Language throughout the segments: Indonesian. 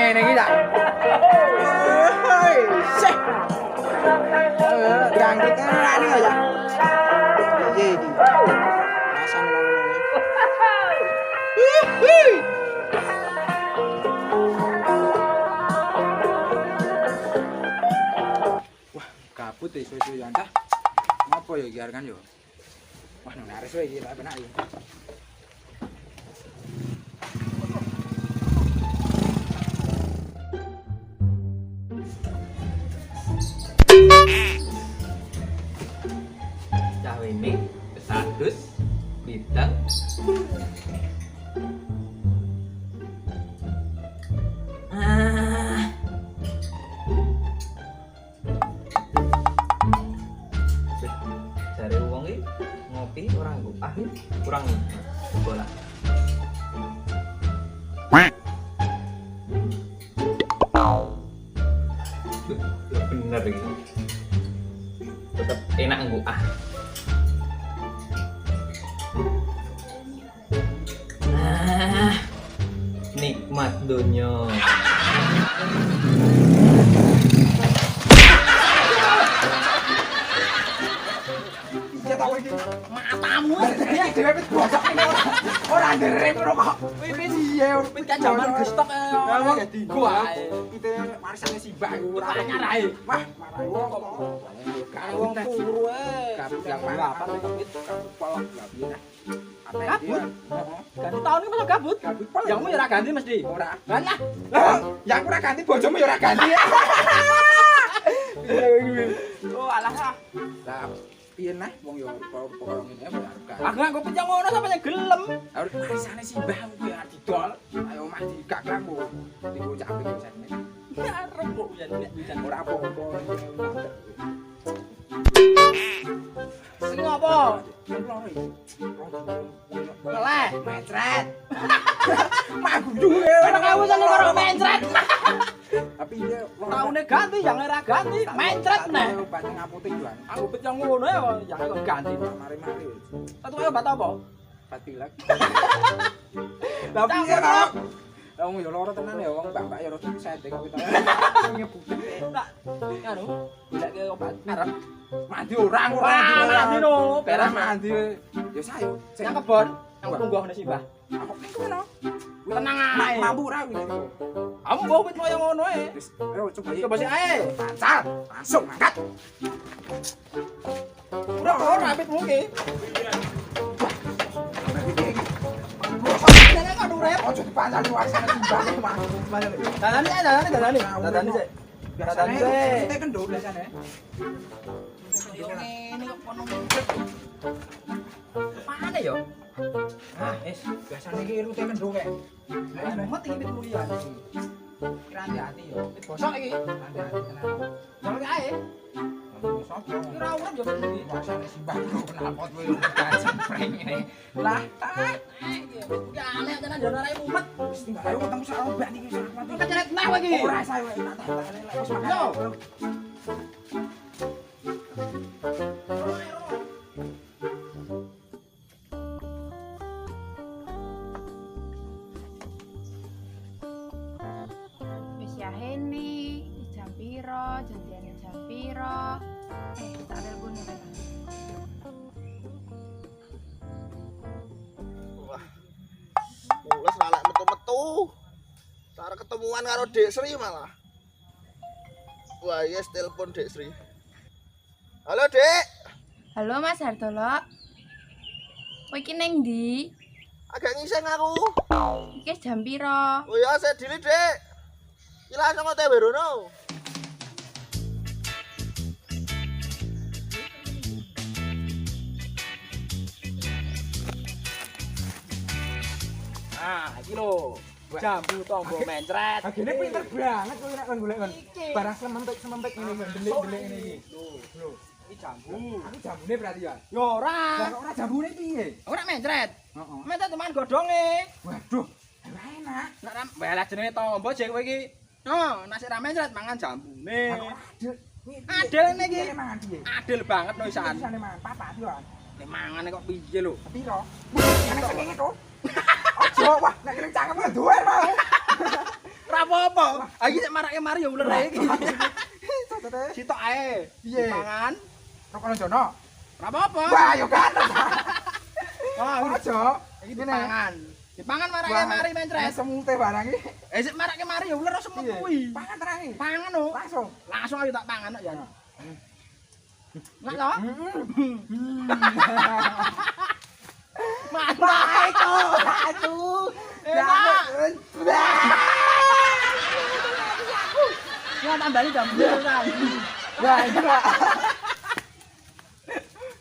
ngene iki tak. Sih. Ganggu kan ya. Iya iki. Rasan ngono. Wah, kabut e suwe-suwe ya entah. Ngopo ya iki argan yo? Wah, naris wae iki tak penak iki. Cawene kesadus bidang cari wong iki ngopi ora nggo kurang bola ya bener iki tetep enak nggo nikmat donya. Ya tau iki. Matamu iki dhewe wis bosok ini ora nderek ngono kok. Wis iya wis kan jaman gestok ora dienggo ae. Kite warisane Simbah iku ora anyar ae. Wah, marah wong kok. Kare wong turu ae. Kabut yang apa nek kabut polok lah piye nah. Kabut? Ganti tahun iki masa kabut? Yang mu ya ora ganti mesti. Ora. Lah lah. Yang ora ganti bojomu ya ora ganti. Oh alah. Lah piye nah wong yo pokoke ngene ya ora. Aku nggo pencang ngono sampe gelem. Harus warisane Simbah kuwi didol. Ayo omah dikakangku. Digo capek wisane. Arep kok jan ora apa-apa. Sing apa? Leleh, mencret. Magu duwe ora kawusan karo mencret. Tapi dia taune ganti yang ora ganti, mencret meneh. Obat ngaputing lan. Aku pecah ngono ya yang kok ganti mari-mari. Satu ayo obat apa? Obat pilek. Lah piye to? Wong yo lara tenan ya wong mbak-mbak ya rada setting kok kita. Nyebuti. Tak anu, goleke obat arep mandi ora mandi no, beres mandi. Ya sayo, sing kebon, yang tungguhne Simbah. Aku ning kono. Tenang ae. Mampu ora kuwi. Ambo wit koyo ngono ae. Wis, ayo coba sik ae. Pancal, langsung mangkat. Ora apitmu ki. Ojo dipancani warisane Simbah. Dadane sik. Kita kendor biasane. Ngene kok kono muncul. Apane yo? Ah, wis biasane iki rute kendor kek. Lah mumet iki pit mulia. Kira hati yo. Pit bosok iki. Hati-hati tenan. Jangan ae. Sopo? Ora urip yo pit iki. Warisane Simbah kok kenapa kowe ganceng ngene. Lah, ya alek tenan yo ora mumet. Wis tinggal ayo ketemu sak obat iki wis mati. Keceret neh kowe iki. Ora sae wis tak wis makan. Yo. Wis ya hene, jam piro, janjiane jam piro. Tak telepon ya. Mules ralek metu-metu. Cara ketemuan karo Dek Sri malah. Wah, yes telepon Dek Sri. Halo, Dek. Halo Mas Hartolo. Kowe iki ning ndi? Agak ngiseng aku. Iki jam piro? Oh ya, saya dili, Dek. Ilang sama Teh Berono. Ah, iki lho. Jambu tombo mencret. Agene pinter banget kowe nek kon golek kon. Barang sementik ngene delik-delik ngene iki. Lho, iki jambu. Aku jambune berarti ya. Ya ora. Lah kok ora jambune piye? Ora mencret. Heeh. Mencret teman godhonge. Waduh, enak. Nek balas jenenge tombo jek kowe iki. No, nasi ra mencret mangan jambune. Adil ngene iki. Adil banget no isan. Isane mangan papat yo. Nek mangane kok piye lho? Piro? Nek sakene to. Ojo, wah, nek kene cangkem duwe mau. Ora Ora apa-apa. Ah iki sik marake mari ya uler ae iki. Sitok ae. Piye? Mangan. Rokono jono. Ora apa-apa. Wah, yo gatel. Wah, aja. Iki dipangan. Dipangan marake mari mencret. Semute barang iki. Sik marake mari ya uler semut kuwi. Pangan terae. Pangan lho. Langsung. Langsung ayo tak pangan kok ya. Nak to? Mantap itu. Aduh. Enak. Ya tambani gambir kan. Wah, iya.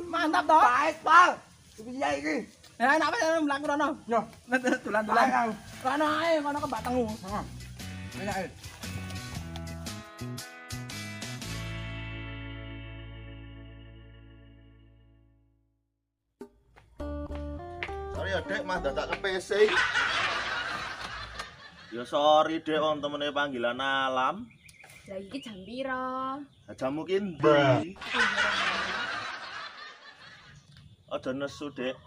Mantap toh? Baik, Pak. Piye iki? Ya enak wis mlaku rono. Yo, dolan-dolan. Rono ae kono kebak tengu. Heeh. Enak ae. Sorry ya Dek, mah dadak ke PC. Ya sorry Dek, wong temene panggilan alam. Lah iki jam piro? Jamu ki ndi? Aja nesu Dek.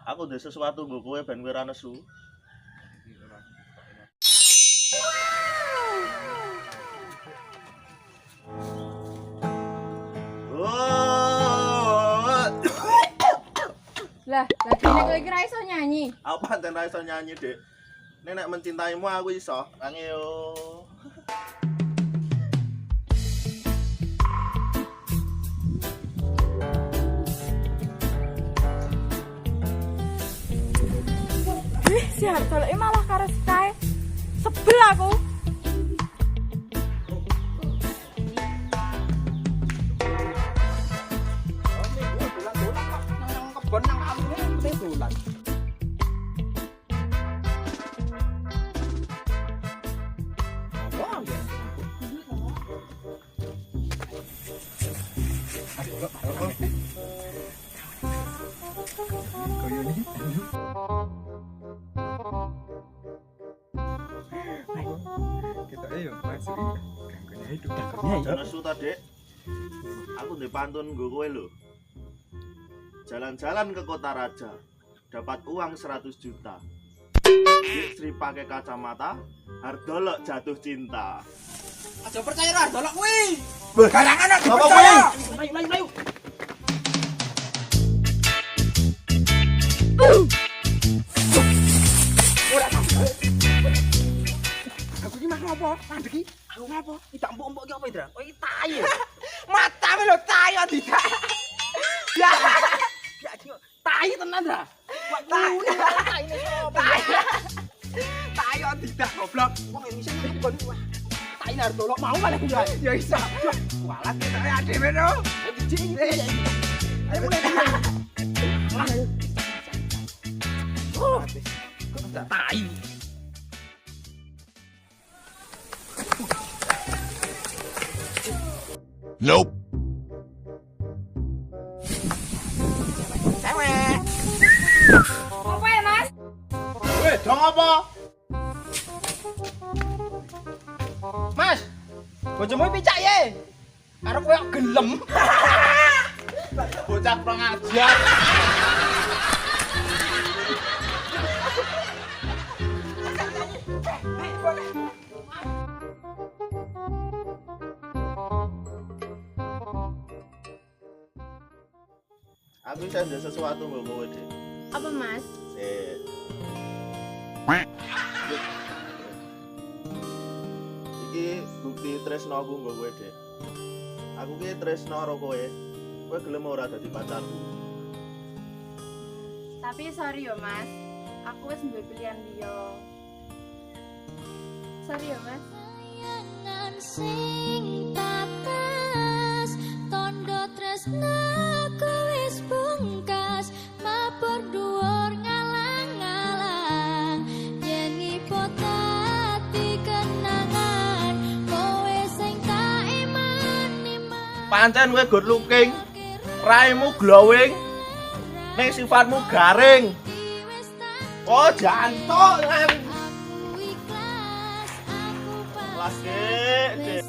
Aku ndek sesuatu nggo kowe ben kowe ora nesu. Lah dene kowe iki ra iso nyanyi. Aku pancen ra iso nyanyi, Dek. Nek mencintaimu aku iso. Angel. Si Hartol malah karo kae. Sebel aku. Nang kebon nang amune mesti dolan. Wah, ya. Kita ayo masuk ganggunya hidup Aja nesu ta, Dek. Aku ndek pantun nggo kowe lho. Jalan-jalan ke kota raja, dapat uang 100 juta. Istri pakai kacamata, Hardolok jatuh cinta. Aja percaya ora dolok kuwi. Garangan apa kowe? Layu. Aku iki mah ngopo? Mandek iki. Aku ngopo? Tidak empuk-empuk iki apa, Indra? Oh, iki tai. Matamu lho tai kok tidak. Ya. Ya iki tai tenan, Indra. Wah, tai. Tai. Tai kok tidak goblok. Wong Indonesia iki kon tai nar dolok mau kan ya. Ya iso. Walah kita ya dhewe no. Ayo mulai. Oh. Tai. Nope. Cewek. Apa ya, Mas? Weh, dong apa? Mas. Bojomu picak ye. Arep koyo gelem. Bocah pengajar. Aku bisa ada sesuatu mbak kowe, Dek. Apa, Mas? Sik. Iki bukti tresno aku nggo kowe, Dek. Aku ki tresno karo kowe. Kowe gelem ora dadi pacarku. Tapi sorry yo, Mas. Aku wis duwe pilihan liya. Sorry yo, Mas. Sayangan sing patas tondo tresnaku wis bungkas mabur dhuwur ngalang-alang yen ipotati kenangan kowe sing tak iman-iman Pancen kowe good looking. Raimu glowing. Ning sifatmu garing. Oh, jantok kan. aku ikhlas aku Kelas Dek.